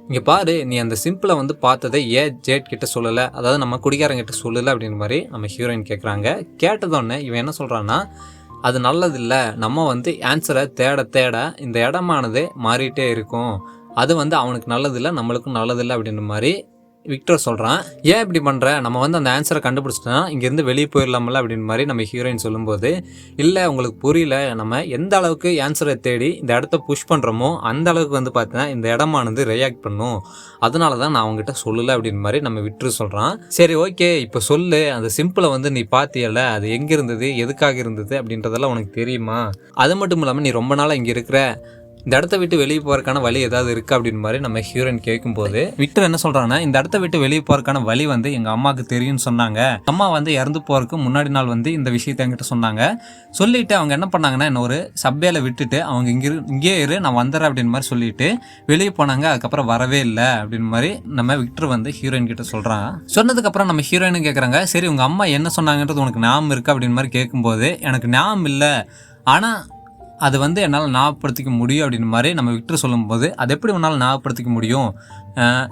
இங்கே பாரு, நீ அந்த சிம்பிளை வந்து பார்த்ததை ஏன் ஜேட் கிட்ட சொல்லலை, அதாவது நம்ம குடிகாரங்கிட்ட சொல்லலை அப்படின்ற மாதிரி நம்ம ஹீரோயின் கேட்குறாங்க. கேட்டதோடனே இவன் என்ன சொல்கிறான்னா, அது நல்லதில்லை, நம்ம வந்து ஆன்சரை தேட தேட இந்த இடமானது மாறிட்டே இருக்கும், அது வந்து அவனுக்கு நல்லதில்லை நம்மளுக்கும் நல்லதில்லை அப்படின்ற மாதிரி விக்டர் சொல்கிறான். ஏன் இப்படி பண்ணுற, நம்ம வந்து அந்த ஆன்சரை கண்டுபிடிச்சிட்டோன்னா இங்கேருந்து வெளியே போயிடலாமல்ல அப்படின்னு மாதிரி நம்ம ஹீரோயின் சொல்லும்போது, இல்லை உங்களுக்கு புரியல, நம்ம எந்த அளவுக்கு ஆன்சரை தேடி இந்த இடத்த புஷ் பண்ணுறோமோ அந்த அளவுக்கு வந்து பார்த்தீங்கன்னா இந்த இடமானது ரியாக்ட் பண்ணும், அதனால தான் நான் அவங்ககிட்ட சொல்லலை அப்படின்னு மாதிரி நம்ம விக்டர் சொல்கிறான். சரி ஓகே, இப்போ சொல்லு, அந்த சிம்பிளை வந்து நீ பார்த்தியல, அது எங்கே இருந்தது, எதுக்காக இருந்தது அப்படின்றதெல்லாம் உனக்கு தெரியுமா, அது மட்டும் இல்லாமல் நீ ரொம்ப நாளாக இங்கே இருக்கிற, இந்த இடத்த விட்டு வெளியே போகிறதுக்கான வழி ஏதாவது இருக்குது அப்படின்னு மாதிரி நம்ம ஹீரோயின் கேட்கும்போது விக்டர் என்ன சொல்கிறாங்கன்னா, இந்த இடத்த விட்டு வெளியே போகிறதுக்கான வழி வந்து எங்கள் அம்மாவுக்கு தெரியும்னு சொன்னாங்க. அம்மா வந்து இறந்து போகிறதுக்கு முன்னாடி நாள் வந்து இந்த விஷயத்தை என்கிட்ட சொன்னாங்க. சொல்லிவிட்டு அவங்க என்ன பண்ணாங்கன்னா, என்ன ஒரு சப்பேல விட்டுட்டு அவங்க இங்கேயே இரு, நான் வந்துடுறேன் அப்படின்னு மாதிரி சொல்லிட்டு வெளியே போனாங்க. அதுக்கப்புறம் வரவே இல்லை அப்படின்னு மாதிரி நம்ம விக்டர் வந்து ஹீரோயின் கிட்ட சொல்கிறாங்க. சொன்னதுக்கப்புறம் நம்ம ஹீரோயினும் கேட்குறாங்க, சரி உங்கள் அம்மா என்ன சொன்னாங்கன்றது உனக்கு ஞாபகம் இருக்குது அப்படின்னு மாதிரி கேட்கும்போது, எனக்கு ஞாபகம் இல்லை, ஆனால் அது வந்து என்னால் ஞாபகப்படுத்திக்க முடியும் அப்படின்னு மாதிரி நம்ம விக்டர் சொல்லும்போது, அது எப்படி உன்னால் ஞாபகப்படுத்திக்க முடியும்,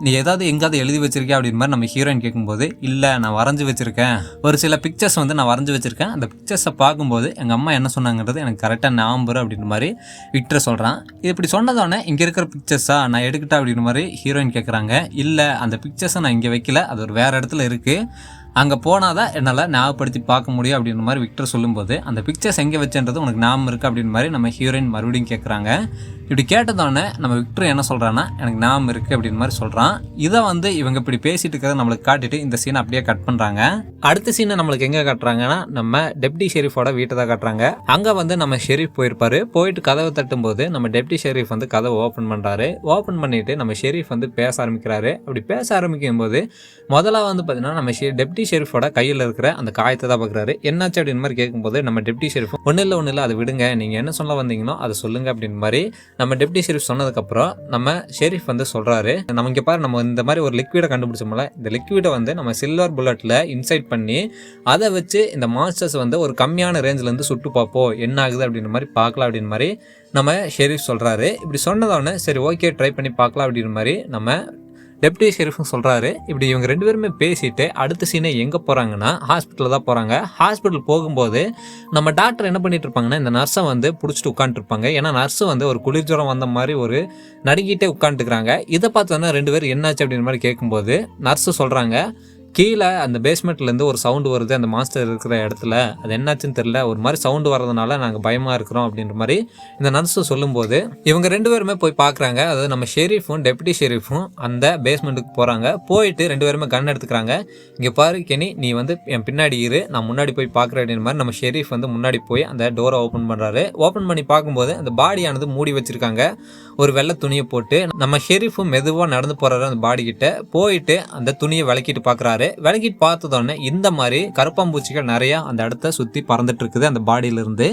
நீ ஏதாவது எங்காவது எழுதி வச்சிருக்கேன் அப்படின்னு மாதிரி நம்ம ஹீரோயின் கேட்கும்போது, இல்லை நான் வரைஞ்சி வச்சுருக்கேன், ஒரு சில பிக்சர்ஸ் வந்து நான் வரைஞ்சி வச்சுருக்கேன், அந்த பிக்சர்ஸை பார்க்கும்போது எங்கள் அம்மா என்ன சொன்னாங்கிறது எனக்கு கரெக்டாக ஞாபகம் வரும் அப்படின்ற மாதிரி விக்டர் சொல்கிறான். இது இப்படி சொன்னதோடனே இங்கே இருக்கிற பிக்சர்ஸா நான் எடுக்கிட்டா அப்படின்ற மாதிரி ஹீரோயின் கேட்குறாங்க. இல்லை, அந்த பிக்சர்ஸை நான் இங்கே வைக்கல, அது ஒரு வேறு இடத்துல இருக்குது, அங்கே போனால் தான் என்னால் ஞாபகப்படுத்தி பார்க்க முடியும் அப்படின்ற மாதிரி விக்டர் சொல்லும்போது, அந்த பிக்சர்ஸ் எங்கே வச்சுன்றது உனக்கு ஞாபகம் இருக்குது அப்படின்ற மாதிரி நம்ம ஹீரோயின் மறுபடியும் கேட்குறாங்க. இப்படி கேட்டதோடனே நம்ம விக்டர் என்ன சொல்கிறான்னா, எனக்கு ஞாபகம் இருக்குது அப்படின்னு மாதிரி சொல்கிறான். இதை வந்து இவங்க இப்படி பேசிட்டு இருக்கிறத நம்மளுக்கு காட்டிட்டு இந்த சீனை அப்படியே கட் பண்ணுறாங்க. அடுத்த சீனை நம்மளுக்கு எங்கே காட்டுறாங்கன்னா, நம்ம டெப்டி ஷெரீஃபோட வீட்டை தான் காட்டுறாங்க. அங்கே வந்து நம்ம ஷெரீஃப் போயிருப்பாரு. போயிட்டு கதவை தட்டும்போது நம்ம டெப்டி ஷெரீஃப் வந்து கதவை ஓப்பன் பண்ணுறாரு. ஓப்பன் பண்ணிவிட்டு நம்ம ஷெரீஃப் வந்து பேச ஆரம்பிக்கிறாரு. அப்படி பேச ஆரம்பிக்கும் போது முதல்ல வந்து பார்த்தீங்கன்னா நம்ம டெப்டி ஷெரீஃபோட கையில் இருக்கிற அந்த காயத்தை தான் பார்க்குறாரு. என்னாச்சு அப்படின்னு மாதிரி கேட்கும்போது நம்ம டெப்டி ஷெரீஃப் ஒன்றும் இல்லை அதை விடுங்க, நீங்கள் என்ன சொல்ல வந்தீங்களோ அதை சொல்லுங்கள் அப்படின்னு மாதிரி நம்ம டெப்டி ஷெரீஃப் சொன்னதுக்கப்புறம் நம்ம ஷெரீஃப் வந்து சொல்கிறாரு, நம்ம இங்கே பாரு, நம்ம இந்த மாதிரி ஒரு லிக்விடை கண்டுபிடிச்சோம்ல, இந்த லிக்விடை வந்து நம்ம சில்வர் புல்லட்டில் இன்சைட் பண்ணி அதை வச்சு இந்த மான்ஸ்டர்ஸ் வந்து ஒரு கம்மியான ரேஞ்சிலேருந்து சுட்டு பார்ப்போம், என்ன ஆகுது அப்படின்ற மாதிரி பார்க்கலாம் அப்படின்னு மாதிரி நம்ம ஷெரீஃப் சொல்கிறாரு. இப்படி சொன்னதோடனே சரி ஓகே ட்ரை பண்ணி பார்க்கலாம் அப்படின்ற மாதிரி நம்ம டெப்டி ஷெரீஃப்னு சொல்கிறாரு. இப்படி இவங்க 2 பேருமே பேசிட்டு அடுத்த சீனை எங்கே போகிறாங்கன்னா ஹாஸ்பிட்டலில் தான் போகிறாங்க. ஹாஸ்பிட்டல் போகும்போது நம்ம டாக்டர் என்ன பண்ணிட்டு இருப்பாங்கன்னா, இந்த நர்ஸை வந்து பிடிச்சிட்டு உட்காந்துருப்பாங்க. ஏன்னா நர்ஸு வந்து ஒரு குளிர்ஜுரம் வந்த மாதிரி ஒரு நடுங்கிட்டே உட்காந்துக்கிறாங்க. இதை பார்த்தோன்னா 2 பேரும் என்னாச்சு அப்படின்ற மாதிரி கேட்கும்போது நர்ஸு சொல்கிறாங்க, கீழே அந்த பேஸ்மெண்ட்லேருந்து ஒரு சவுண்டு வருது அந்த மாஸ்டர் இருக்கிற இடத்துல, அது என்னாச்சுன்னு தெரியல, ஒரு மாதிரி சவுண்டு வரதுனால நாங்கள் பயமாக இருக்கிறோம் அப்படின்ற மாதிரி இந்த நர்ஸு சொல்லும்போது இவங்க 2 பேருமே போய் பார்க்குறாங்க. அதாவது நம்ம ஷெரீஃபும் டெப்டி ஷெரீஃபும் அந்த பேஸ்மெண்ட்டுக்கு போகிறாங்க. போயிட்டு 2 பேருமே கன் எடுத்துக்கிறாங்க. இங்கே பாரு கெனி, நீ வந்து என் பின்னாடி இரு, நான் முன்னாடி போய் பார்க்குறேன் அப்படின்ற மாதிரி நம்ம ஷெரீஃப் வந்து முன்னாடி போய் அந்த டோரை ஓப்பன் பண்ணுறாரு. ஓப்பன் பண்ணி பார்க்கும்போது அந்த பாடியானது மூடி வச்சுருக்காங்க ஒரு வெள்ளை துணியை போட்டு. நம்ம ஷெரீஃபும் மெதுவாக நடந்து போகிறாரு அந்த பாடி கிட்ட. போயிட்டு அந்த துணியை விளக்கிட்டு பார்க்குறாரு. விளக்கிட்டு பார்த்ததோடனே இந்த மாதிரி கருப்பாம்பூச்சிகள் நிறையா அந்த இடத்த சுற்றி பறந்துட்டு இருக்குது அந்த பாடியிலிருந்து.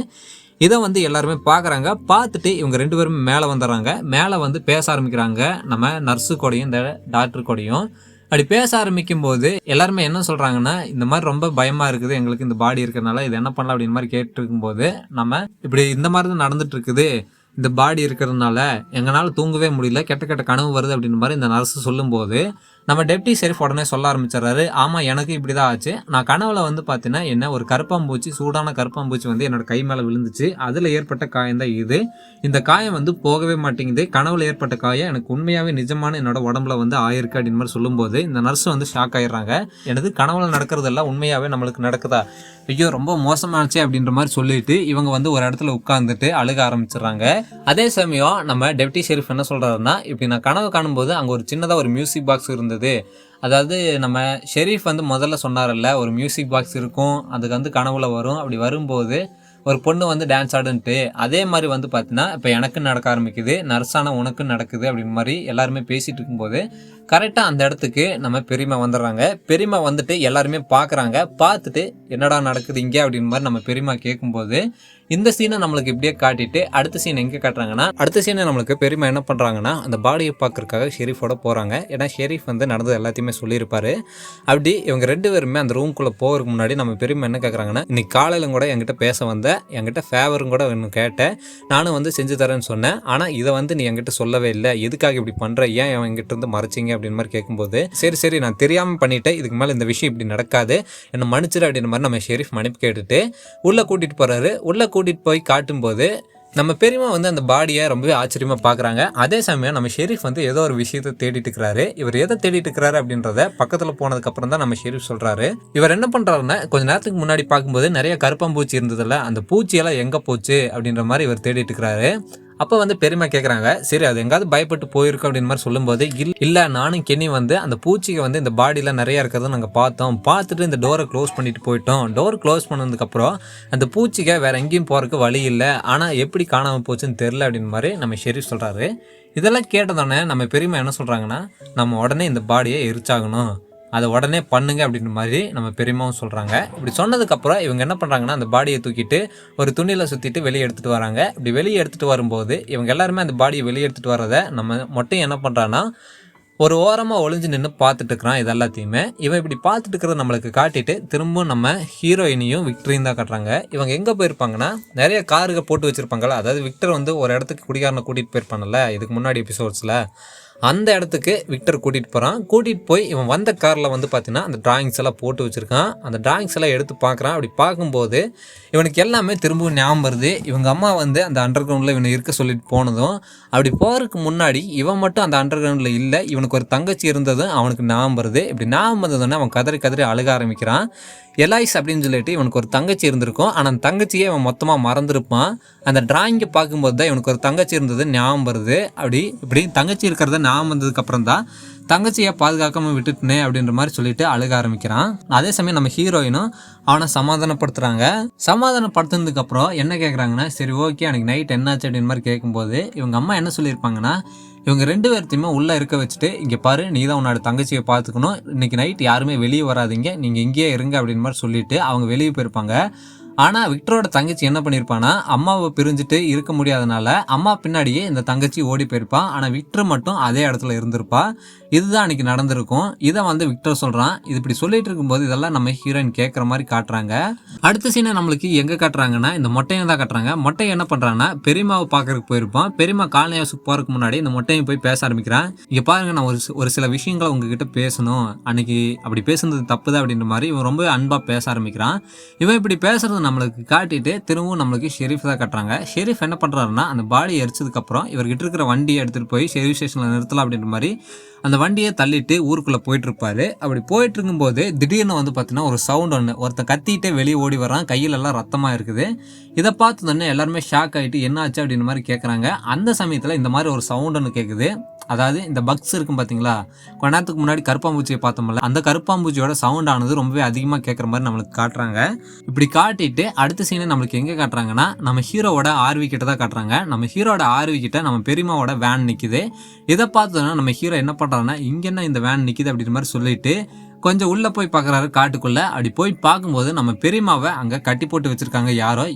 இதை வந்து எல்லாருமே பார்க்குறாங்க. பார்த்துட்டு இவங்க 2 பேருமே மேலே வந்துடுறாங்க. மேலே வந்து பேச ஆரம்பிக்கிறாங்க நம்ம நர்ஸு கூடயும் இந்த டாக்டர் கூடயும். அப்படி பேச ஆரம்பிக்கும் போது எல்லாருமே என்ன சொல்கிறாங்கன்னா, இந்த மாதிரி ரொம்ப பயமாக இருக்குது எங்களுக்கு இந்த பாடி இருக்கிறதுனால, இது என்ன பண்ணலாம் அப்படின்னு மாதிரி கேட்டுருக்கும்போது நம்ம இப்படி இந்த மாதிரி தான் நடந்துட்டு இருக்குது, இந்த பாடி இருக்கிறதுனால எங்களால் தூங்கவே முடியல, கெட்ட கெட்ட கனவு வருது அப்படின்ற மாதிரி இந்த நர்ஸு சொல்லும்போது நம்ம டெப்டி ஷெரீஃப் உடனே சொல்ல ஆரம்பிச்சிடறாரு, ஆமாம் எனக்கு இப்படி தான் ஆச்சு, நான் கனவுல வந்து பார்த்தீங்கன்னா என்ன ஒரு கருப்பாம்பூச்சி, சூடான கருப்பாம்பூச்சி வந்து என்னோட கை மேலே விழுந்துச்சு, அதில் ஏற்பட்ட காயம் தான் இது, இந்த காயம் வந்து போகவே மாட்டேங்குது, கனவுல ஏற்பட்ட காயம் எனக்கு உண்மையாகவே நிஜமான என்னோட உடம்புல வந்து ஆயிருக்கு அப்படின்னு மாதிரி சொல்லும்போது இந்த நர்ஸ் வந்து ஷாக் ஆயிடுறாங்க. எனது கனவுல நடக்கிறதெல்லாம் உண்மையாகவே நம்மளுக்கு நடக்குதா, ஐயோ ரொம்ப மோசமாச்சு அப்படின்ற மாதிரி சொல்லிட்டு இவங்க வந்து ஒரு இடத்துல உட்காந்துட்டு அழுக ஆரம்பிச்சிடுறாங்க. அதே சமயம் நம்ம டெப்டி ஷெரீஃப் என்ன சொல்கிறாருன்னா, இப்படி நான் கனவு காணும்போது அங்கே ஒரு சின்னதாக ஒரு மியூசிக் பாக்ஸ் இருந்தது, அதாவது நம்ம ஷெரீஃப் வந்து முதல்ல சொன்னார்ல ஒரு மியூசிக் பாக்ஸ் இருக்கும், அதுக்கு வந்து கனவுல வரும், அப்படி வரும்போது ஒரு பொண்ணு வந்து டான்ஸ் ஆடுன்ட்டு அதே மாதிரி வந்து பார்த்தீங்கன்னா இப்போ எனக்கு நடக்க ஆரம்பிக்குது, நர்ஸான உனக்கும் நடக்குது அப்படின்னு மாதிரி எல்லாருமே பேசிகிட்டு இருக்கும்போது கரெக்டாக அந்த இடத்துக்கு நம்ம பெரியம்மா வந்துடுறாங்க. பெரியம்மா வந்துட்டு எல்லாருமே பார்க்குறாங்க. பார்த்துட்டு என்னடா நடக்குது இங்கே அப்படின்னு மாதிரி நம்ம பெரியம்மா கேட்கும்போது இந்த சீனை நம்மளுக்கு இப்படியே காட்டிட்டு அடுத்த சீன் எங்கே காட்டுறாங்கன்னா, அடுத்த சீனை நம்மளுக்கு பெரியம்மா என்ன பண்ணுறாங்கன்னா அந்த பாடியை பார்க்கறதுக்காக ஷெரீஃபோட போகிறாங்க. ஏன்னா ஷெரீஃப் வந்து நடந்தது எல்லாத்தையுமே சொல்லியிருப்பாரு. அப்படி இவங்க 2 பேருமே அந்த ரூம்குள்ளே போகிறதுக்கு முன்னாடி நம்ம பெரியம்மா என்ன கேட்குறாங்கன்னா, இன்னைக்கு காலையில் கூட என்கிட்ட பேச வந்த, என்கிட்ட ஃபேவரும் கூட ஒன்று கேட்டேன், நானும் வந்து செஞ்சு தரேன்னு சொன்னேன், ஆனால் இதை வந்து நீ என்கிட்ட சொல்லவே இல்லை, எதுக்காக இப்படி பண்ணுற, ஏன் என்கிட்ட இருந்து மறைச்சிங்க அப்படின்னு மாதிரி கேட்கும்போது, சரி நான் தெரியாமல் பண்ணிட்டேன், இதுக்கு மேலே இந்த விஷயம் இப்படி நடக்காது, என்னை மன்னிச்சிரு அப்படின்ற மாதிரி நம்ம ஷெரீஃப் மன்னிப்பு கேட்டுட்டு உள்ளே கூட்டிகிட்டு போகிறாரு. உள்ளே கூட்டிகிட்டு போய் காட்டும்போது நம்ம பெரியம்மா வந்து அந்த பாடியை ரொம்பவே ஆச்சரியமாக பார்க்குறாங்க. அதே சமயம் நம்ம ஷெரீஃப் வந்து ஏதோ ஒரு விஷயத்தை தேடிட்டு இருக்கிறாரு. இவர் எதை தேடிட்டு இருக்கிறாரு அப்படின்றத பக்கத்தில் போனதுக்கப்புறம் தான் நம்ம ஷெரீஃப் சொல்கிறாரு. இவர் என்ன பண்ணுறாருன்னா, கொஞ்சம் நேரத்துக்கு முன்னாடி பார்க்கும்போது நிறைய கருப்பாம்பூச்சி இருந்ததில்ல, அந்த பூச்சியெல்லாம் எங்கே போச்சு அப்படின்ற மாதிரி இவர் தேடிட்டு இருக்கிறாரு. அப்போ வந்து பெரியம்மா கேட்குறாங்க, சரி அது எங்காவது பயப்பட்டு போயிருக்கு அப்படின்னு மாதிரி சொல்லும்போது, இல்லை நானும் கென்னி வந்து அந்த பூச்சிக்கு வந்து இந்த பாடியில் நிறையா இருக்கிறத நாங்கள் பார்த்துட்டு இந்த டோரை க்ளோஸ் பண்ணிட்டு போயிட்டோம். டோர் க்ளோஸ் பண்ணதுக்கப்புறம் அந்த பூச்சிக்கு வேறு எங்கேயும் போகிறதுக்கு வழி இல்லை, ஆனால் எப்படி காணாமல் போச்சுன்னு தெரில அப்படின்னு மாதிரி நம்ம ஷெரீஃப் சொல்கிறாரு. இதெல்லாம் கேட்டதோடனே நம்ம பெரியம்மா என்ன சொல்கிறாங்கன்னா, நம்ம உடனே இந்த பாடியை எரிச்சாகணும், அதை உடனே பண்ணுங்க அப்படின்ற மாதிரி நம்ம பெரியம்மாவும் சொல்கிறாங்க. இப்படி சொன்னதுக்கப்புறம் இவங்க என்ன பண்ணுறாங்கன்னா, அந்த பாடியை தூக்கிட்டு ஒரு துணியில் சுற்றிட்டு வெளியே எடுத்துகிட்டு வராங்க. இப்படி வெளியே எடுத்துகிட்டு வரும்போது இவங்க எல்லாருமே அந்த பாடியை வெளியே எடுத்துகிட்டு வரதை நம்ம மட்டும் என்ன பண்ணுறான்னா, ஒரு ஓரமாக ஒளிஞ்சு நின்று பார்த்துட்டு இருக்கிறான். இது எல்லாத்தையுமே இவன் இப்படி பார்த்துட்டு இருக்கிறத நம்மளுக்கு காட்டிட்டு திரும்பவும் நம்ம ஹீரோயினையும் விக்டரையும் தான் காட்டுறாங்க. இவங்க எங்கே போயிருப்பாங்கன்னா, நிறைய காருக போட்டு வச்சுருப்பாங்களா, அதாவது விக்டர் வந்து ஒரு இடத்துக்கு குடிகாரனை கூட்டிகிட்டு போயிருப்பானல்ல இதுக்கு முன்னாடி எபிசோட்ஸில், அந்த இடத்துக்கு விக்டர் கூட்டிகிட்டு போகிறான். கூட்டிகிட்டு போய் இவன் வந்த காரில் வந்து பார்த்தீங்கன்னா அந்த டிராயிங்ஸ் எல்லாம் போட்டு வச்சுருக்கான். அந்த டிராயிங்ஸ் எல்லாம் எடுத்து பார்க்குறான். அப்படி பார்க்கும்போது இவனுக்கு எல்லாமே திரும்பவும் ஞாபகம் வருது. இவங்க அம்மா வந்து அந்த அண்டர் கிரவுண்டில் இவனை இருக்க சொல்லிட்டு போனதும், அப்படி போகிறதுக்கு முன்னாடி இவன் மட்டும் அந்த அண்டர் கிரவுண்டில் இல்லை, இவனுக்கு ஒரு தங்கச்சி இருந்ததும் அவனுக்கு ஞாபகம் வருது. இப்படி ஞாபகம் வந்ததுன்னா அவன் கதறி அழுக ஆரம்பிக்கிறான். எலாய்ஸ் அப்படின்னு சொல்லிட்டு இவனுக்கு ஒரு தங்கச்சி இருந்திருக்கும், ஆனால் அந்த தங்கச்சியே அவன் மொத்தமாக மறந்துருப்பான். அந்த டிராயிங்கை பார்க்கும்போது தான் இவனுக்கு ஒரு தங்கச்சி இருந்தது ஞாபகம் வருது. இப்படி தங்கச்சி இருக்கிறத ஞாபகம் வந்ததுக்கப்புறம் தான் தங்கச்சியை பாதுகாக்காமல் விட்டுட்டுனே அப்படின்ற மாதிரி சொல்லிட்டு அழுக ஆரம்பிக்கிறான். அதே சமயம் நம்ம ஹீரோயினும் அவனை சமாதானப்படுத்துனதுக்கப்புறம் என்ன கேட்குறாங்கன்னா, சரி ஓகே எனக்கு நைட் என்னாச்சு அப்படின்னு மாதிரி கேட்கும்போது இவங்க அம்மா என்ன சொல்லியிருப்பாங்கன்னா, இவங்க 2 பேர்த்தையுமே உள்ளே இருக்க வச்சுட்டு, இங்கே பாரு நீ தான் உன்னோட தங்கச்சியை பார்த்துக்கணும், இன்றைக்கி நைட் யாருமே வெளியே வராதிங்க, நீங்கள் இங்கேயே இருங்க அப்படின்னு மாதிரி சொல்லிவிட்டு அவங்க வெளியே போயிருப்பாங்க. ஆனால் விக்டரோட தங்கச்சி என்ன பண்ணியிருப்பான்னா, அம்மாவை பிரிஞ்சுட்டு இருக்க முடியாதனால அம்மா பின்னாடியே இந்த தங்கச்சி ஓடி போயிருப்பான். ஆனால் விக்டர் மட்டும் அதே இடத்துல இருந்திருப்பா. இதுதான் அன்றைக்கி நடந்திருக்கும். இதை வந்து விக்டர் சொல்கிறான். இது இப்படி சொல்லிட்டு இருக்கும்போது இதெல்லாம் நம்ம ஹீரோயின் கேட்குற மாதிரி காட்டுறாங்க. அடுத்த சீனை நம்மளுக்கு எங்கே காட்டுறாங்கன்னா, இந்த மொட்டையை தான் காட்டுறாங்க. மொட்டையை என்ன பண்ணுறாங்கன்னா, பெரியம்மாவை பார்க்கறதுக்கு போயிருப்பான். பெரியம்மா காலனி ஹவுஸுக்கு போகிறதுக்கு முன்னாடி இந்த மொட்டையை போய் பேச ஆரம்பிக்கிறான். இங்கே பாருங்கள், நான் ஒரு சில விஷயங்களை உங்ககிட்ட பேசணும், அன்றைக்கி அப்படி பேசுனது தப்புதான் அப்படின்ற மாதிரி இவன் ரொம்ப அன்பாக பேச ஆரம்பிக்கிறான். இவன் இப்படி பேசுறது நம்மளுக்கு காட்டிட்டு திரும்பவும் நம்மளுக்கு ஷெரீஃப் தான் காட்டுறாங்க. ஷெரீஃப் என்ன பண்ணுறாருன்னா, அந்த பாடி எரிச்சதுக்கப்புறம் இவர்கிட்ட இருக்கிற வண்டியை எடுத்துகிட்டு போய் ஷெரீஃப் ஸ்டேஷனில் நிறுத்தலாம் அப்படின்ற மாதிரி அந்த வண்டியை தள்ளிட்டு ஊருக்குள்ளே போயிட்டுருப்பாரு. அப்படி போயிட்டு இருக்கும்போது திடீர்னு வந்து பார்த்தீங்கன்னா ஒரு சவுண்ட் ஒன்று, ஒருத்தன் கத்திட்டே வெளியே ஓடி வரான், கையிலெல்லாம் ரத்தமாக இருக்குது. இதை பார்த்தோன்னே எல்லாருமே ஷாக் ஆகிட்டு என்ன ஆச்சு அப்படின்ற மாதிரி கேட்குறாங்க. அந்த சமயத்தில் இந்த மாதிரி ஒரு சவுண்ட் ஒன்று கேட்குது. அதாவது இந்த பக்ஸ் இருக்கும் பார்த்தீங்களா, கொஞ்ச நேரத்துக்கு முன்னாடி கருப்பாம்பூச்சியை பார்த்தோம்ல, அந்த கருப்பாம்பூச்சியோட சவுண்ட் ஆனது ரொம்பவே அதிகமாக கேட்குற மாதிரி நம்மளுக்கு காட்டுறாங்க. இப்படி காட்டிட்டு அடுத்த சீனை நம்மளுக்கு எங்கே காட்டுறாங்கன்னா, நம்ம ஹீரோவோட ஆர்வி கிட்ட தான் காட்டுறாங்க. நம்ம ஹீரோட ஆர்வி கிட்ட நம்ம பெரியம்மாவோட வேன் நிற்குது. இதை பார்த்தோன்னா நம்ம ஹீரோ என்ன பண்ணுறாருன்னா, இங்கே என்ன இந்த வேன் நிற்கிது அப்படின்ற மாதிரி சொல்லிட்டு கொஞ்சம் உள்ளே போய் பார்க்குறாரு காட்டுக்குள்ளே. அப்படி போய் பார்க்கும்போது நம்ம பெரியம்மாவை அங்கே கட்டி போட்டு வச்சுருக்காங்க.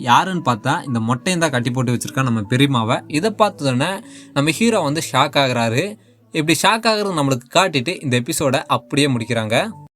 யாருன்னு பார்த்தா இந்த மொட்டையும் தான் கட்டி போட்டு வச்சுருக்காங்க நம்ம பெரியம்மாவை. இதை பார்த்தோன்னே நம்ம ஹீரோ வந்து ஷாக் ஆகுறாரு. இப்படி ஷாக் ஆகுறது நம்மளுக்கு காட்டிட்டு இந்த எபிசோடை அப்படியே முடிக்கிறாங்க.